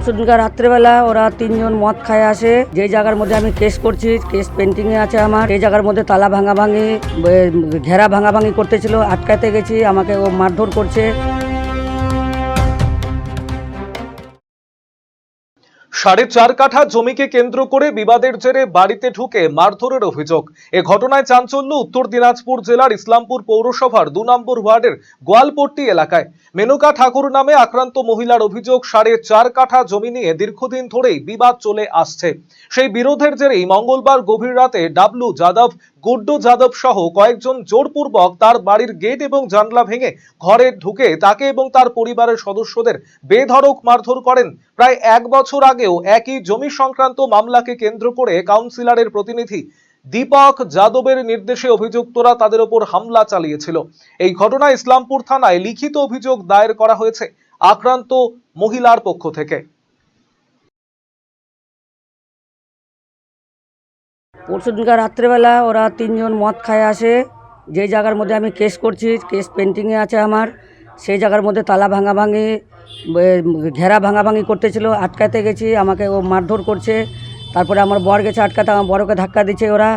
পরশুদিনকার রাত্রেবেলা ওরা তিনজন মদ খায় আসে, যে জায়গার মধ্যে আমি কেস করছি, কেস পেন্টিংয়ে আছে আমার, এই জায়গার মধ্যে তালা ভাঙাভাঙি, ঘেরা ভাঙাভাঙি করতেছিল, আটকাতে গেছি, আমাকে ও মারধর করছে। 4.5 কাঠা জমিকে কেন্দ্র করে বিবাদের জেরে বাড়িতে ঢুকে মারধরের অভিযোগ। এ ঘটনায় চাঞ্চল্য উত্তর দিনাজপুর জেলার ইসলামপুর পৌরসভার 2 নম্বর ওয়ার্ডের গোয়ালপট্টি এলাকায়। মেনকা ঠাকুর নামে আক্রান্ত মহিলার অভিযোগ, 4.5 কাঠা জমি নিয়ে দীর্ঘদিন ধরেই বিবাদ চলে আসছে। সেই বিরোধের জেরেই মঙ্গলবার গভীর রাতে ডাবলু যাদব, গুড্ডু যাদব সহ কয়েকজন জোরপূর্বক তার বাড়ির গেট এবং জানলা ভেঙে ঘরে ঢুকে তাকে এবং তার পরিবারের সদস্যদের বেধড়ক মারধর করেন। প্রায় 1 বছর আগেও একই জমি সংক্রান্ত মামলাকে কেন্দ্র করে কাউন্সিলরের প্রতিনিধি দীপক যাদবের নির্দেশে অভিযুক্তরা তাদের উপর হামলা চালিয়েছিল। এই ঘটনায় ইসলামপুর থানায় লিখিত অভিযোগ দায়ের করা হয়েছে আক্রান্ত মহিলার পক্ষ থেকে। পরশুদিনকার রাত্রেবেলা ওরা তিনজন মদ খায় আসে, যে জায়গার মধ্যে আমি কেস করছি, কেস পেন্টিংয়ে আছে আমার, সেই জায়গার মধ্যে তালা ভাঙাভাঙি, ঘেরা ভাঙাভাঙি করতেছিল, আটকাতে গেছি, আমাকে ও মারধর করছে। তারপরে আমার বর গেছে আটকাতে, আমার বরকে ধাক্কা দিচ্ছে ওরা।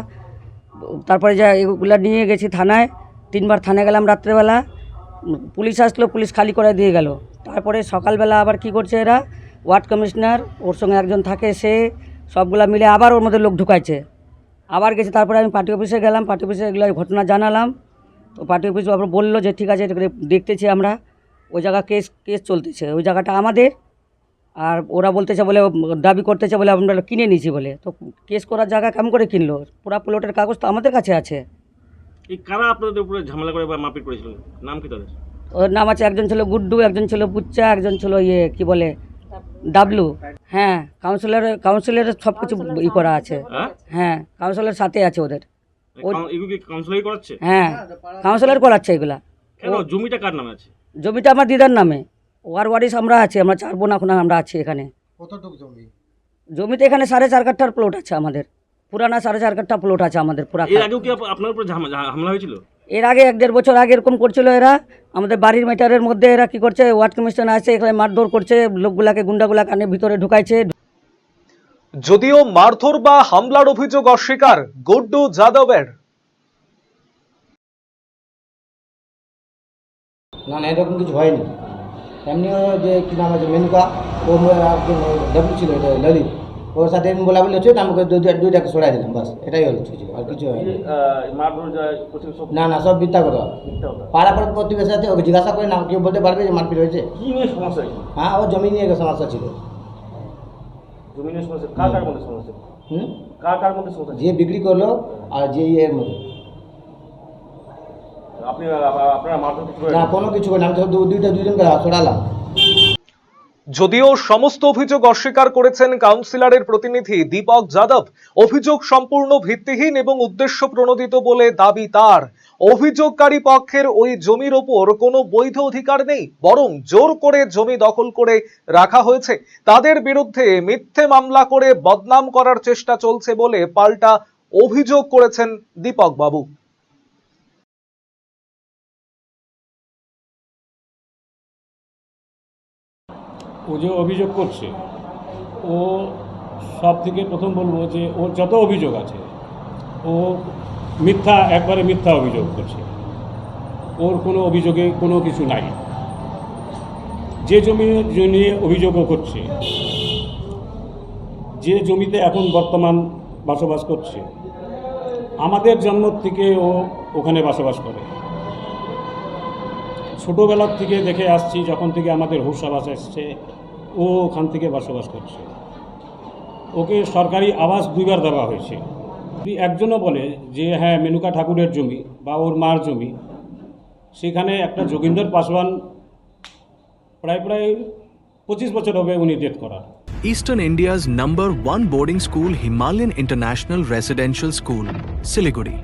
তারপরে যা এগুলো নিয়ে গেছি থানায়, 3বার থানায় গেলাম রাত্রেবেলা, পুলিশ আসলো, পুলিশ খালি করে দিয়ে গেল। তারপরে সকালবেলা আবার কি করছে এরা, ওয়ার্ড কমিশনার ওর সঙ্গে একজন থাকে, সে সবগুলা মিলে আবার ওর মধ্যে লোক ঢুকাইছে, আবার গেছে। তারপরে আমি পার্টি অফিসে গেলাম, পার্টি অফিসে এগুলো ঘটনা জানালাম, তো পার্টি অফিস আবার বললো যে ঠিক আছে দেখতেছি আমরা, ওই জায়গা কেস চলতেছে, ওই জায়গাটা আমাদের। আর ওরা বলতেছে বলে, দাবি করতেছে বলে আমরা কিনে নিয়েছি বলে। তো কেস করার জায়গা কেমন করে কিনলো? পুরা প্লটের কাগজ তো আমাদের কাছে আছে। এই কারা আপনাদের উপরে ঝামেলা করে বা মারপিট করেছিল, নাম কি তাদের? ওর নাম আছে, একজন ছিল গুড্ডু, একজন ছিল বুচ্চা, একজন ছিল কি বলে ডাবলু। হ্যাঁ, কাউন্সিলরের সব কিছু ই করা আছে। হ্যাঁ, কাউন্সিলরের সাথে আছে ওদের। এগুলো কি কাউন্সিলর করাচ্ছে? হ্যাঁ, কাউন্সিলর করাচ্ছে এগুলা। কেন জমিটা কার নামে আছে? জমিটা আমার দিদার নামে, ওয়ার ওয়ারিশ আমরা আছি, আমরা 4 বোন এখন আমরা আছি এখানে। কতটুকু জমি? জমিতে এখানে 4.5 কাঠার প্লট আছে আমাদের, পুরানা 4.5 কাঠা প্লট আছে আমাদের পুরা। এর আগেও কি আপনার উপরে হামলা হয়েছিল? এর আগে 1-1.5 বছর আগে এরকম করছিল এরা, আমাদের বাড়ির মেটারের মধ্যে। এরা কি করছে, ওয়ার্ড কমিশনার আছে এখানে মারধর করছে, লোকগুলাকে গুন্ডাগুলা কানে ভিতরে ঢুকাইছে। যদিও মারধর বা হামলার অভিযোগ অস্বীকার গুড্ডু যাদবের। না না, এরকম কিছু হয়নি। এমনিও যে কি নাম আছে মেনুকা, ও ডাবলু ছিল, এটা ললিত, ওর সাথে এমনি বলা বলি হচ্ছে, আমাকে দুইটাকে সরাই দিলাম, বাস এটাই হলো ছিল, আর কিছু হয়নি। না না, সব মিথ্যা কথা। পাড়া প্রতিবেশীর সাথে ওকে জিজ্ঞাসা করে, না কেউ বলতে পারবে যে মারপিট হয়েছে? কি নিয়ে সমস্যা? হ্যাঁ, ও জমি নিয়ে সমস্যা ছিল। জমি নিয়ে সমস্যা? কার মধ্যে সমস্যা? কার মধ্যে সমস্যা? যে বিক্রি করলো আর যে এর মধ্যে। আপনারা মারধর কিছু না, কোনো কিছু করে না, আমি তো দুইজনকে সরালাম। যদিও সমস্ত অভিযোগ অস্বীকার করেছেন কাউন্সিলরের প্রতিনিধি দীপক যাদব। অভিযোগ সম্পূর্ণ ভিত্তিহীন এবং উদ্দেশ্য প্রণোদিত বলে দাবি তার। অভিযোগকারী পক্ষের ওই জমির ওপর কোনো বৈধ অধিকার নেই, বরং জোর করে জমি দখল করে রাখা হয়েছে। তাদের বিরুদ্ধে মিথ্যে মামলা করে বদনাম করার চেষ্টা চলছে বলে পাল্টা অভিযোগ করেছেন দীপক বাবু। ও যে অভিযোগ করছে, ও সব থেকে প্রথম বলবো যে ওর যত অভিযোগ আছে ও মিথ্যা, একবারে মিথ্যা অভিযোগ করছে। ওর কোনো অভিযোগে কোনো কিছু নাই। যে জমি নিয়ে অভিযোগও করছে, যে জমিতে এখন বর্তমান বসবাস করছে, আমাদের জন্ম থেকে ও ওখানে বসবাস করে। ছোটোবেলার থেকে দেখে আসছি, যখন থেকে আমাদের হুঁশ আবাস এসছে, ও ওখান থেকে বসবাস করছে। ওকে সরকারি আবাস 2বার দেওয়া হয়েছে। যদি একজনও বলে যে হ্যাঁ মেনুকা ঠাকুরের জমি বা ওর মার জমি, সেখানে একটা যোগিন্দর পাসওয়ান প্রায় 25 বছর হবে উনি ডেথ করার। Eastern India's number 1 boarding school, Himalayan International Residential School, Siliguri.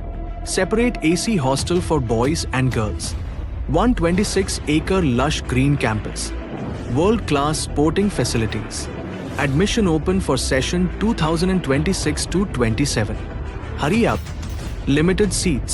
Separate AC hostel for boys and girls. 126-acre lush green campus. World-class sporting facilities. Admission open for session 2026-27. Hurry up. Limited seats.